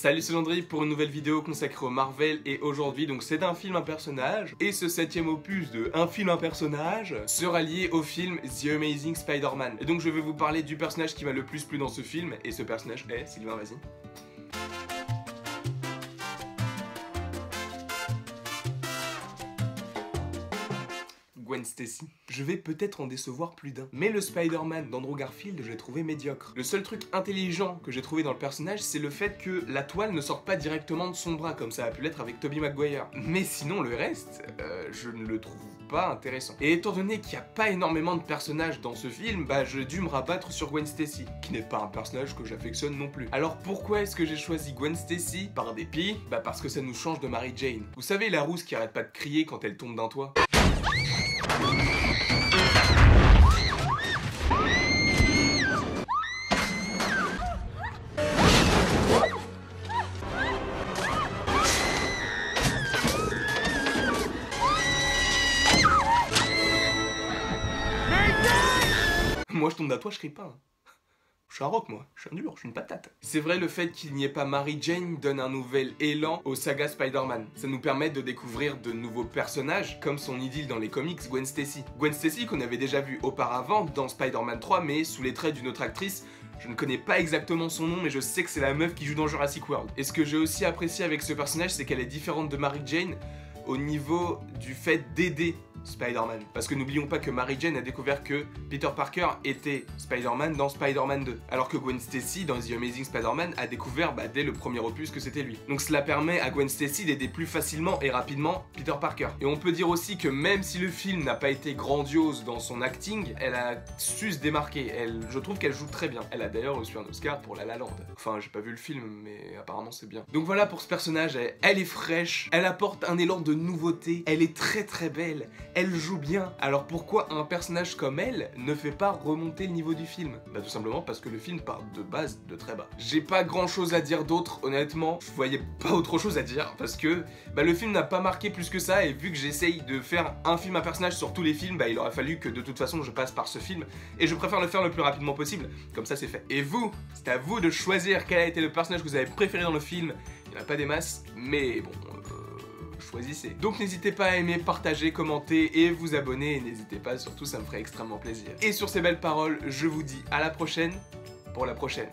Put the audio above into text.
Salut, c'est Landry pour une nouvelle vidéo consacrée au Marvel et aujourd'hui donc c'est un film un personnage et ce 7ème opus de un film un personnage sera lié au film The Amazing Spider-Man. Et donc je vais vous parler du personnage qui m'a le plus plu dans ce film et ce personnage est, Sylvain, vas-y. Gwen Stacy. Je vais peut-être en décevoir plus d'un, mais le Spider-Man d'Andrew Garfield, je l'ai trouvé médiocre. Le seul truc intelligent que j'ai trouvé dans le personnage, c'est le fait que la toile ne sorte pas directement de son bras, comme ça a pu l'être avec Tobey Maguire. Mais sinon, le reste, je ne le trouve pas intéressant. Et étant donné qu'il n'y a pas énormément de personnages dans ce film, bah j'ai dû me rabattre sur Gwen Stacy, qui n'est pas un personnage que j'affectionne non plus. Alors pourquoi est-ce que j'ai choisi Gwen Stacy par dépit? Bah parce que ça nous change de Mary Jane. Vous savez, la rousse qui arrête pas de crier quand elle tombe d'un toit? Moi je tombe d'un toit, je crie pas. Hein. Je suis un rock moi, je suis un dur, je suis une patate. C'est vrai, le fait qu'il n'y ait pas Mary Jane donne un nouvel élan aux sagas Spider-Man. Ça nous permet de découvrir de nouveaux personnages, comme son idylle dans les comics, Gwen Stacy. Gwen Stacy qu'on avait déjà vu auparavant dans Spider-Man 3, mais sous les traits d'une autre actrice. Je ne connais pas exactement son nom, mais je sais que c'est la meuf qui joue dans Jurassic World. Et ce que j'ai aussi apprécié avec ce personnage, c'est qu'elle est différente de Mary Jane au niveau du fait d'aider Spider-Man. Parce que n'oublions pas que Mary Jane a découvert que Peter Parker était Spider-Man dans Spider-Man 2. Alors que Gwen Stacy dans The Amazing Spider-Man a découvert dès le premier opus que c'était lui. Donc cela permet à Gwen Stacy d'aider plus facilement et rapidement Peter Parker. Et on peut dire aussi que même si le film n'a pas été grandiose dans son acting, elle a su se démarquer. Je trouve qu'elle joue très bien. Elle a d'ailleurs reçu un Oscar pour La La Land. Enfin, j'ai pas vu le film, mais apparemment c'est bien. Donc voilà pour ce personnage, elle est fraîche, elle apporte un élan de nouveauté, elle est très très belle. Elle joue bien. Alors pourquoi un personnage comme elle ne fait pas remonter le niveau du film? Bah tout simplement parce que le film part de base de très bas. J'ai pas grand chose à dire d'autre, honnêtement. Je voyais pas autre chose à dire parce que le film n'a pas marqué plus que ça et vu que j'essaye de faire un film à personnage sur tous les films, il aurait fallu que de toute façon je passe par ce film et je préfère le faire le plus rapidement possible. Comme ça c'est fait. Et vous, c'est à vous de choisir quel a été le personnage que vous avez préféré dans le film. Il n'y en a pas des masses, mais bon... choisissez. Donc n'hésitez pas à aimer, partager, commenter et vous abonner. N'hésitez pas, surtout ça me ferait extrêmement plaisir. Et sur ces belles paroles, je vous dis à la prochaine pour la prochaine.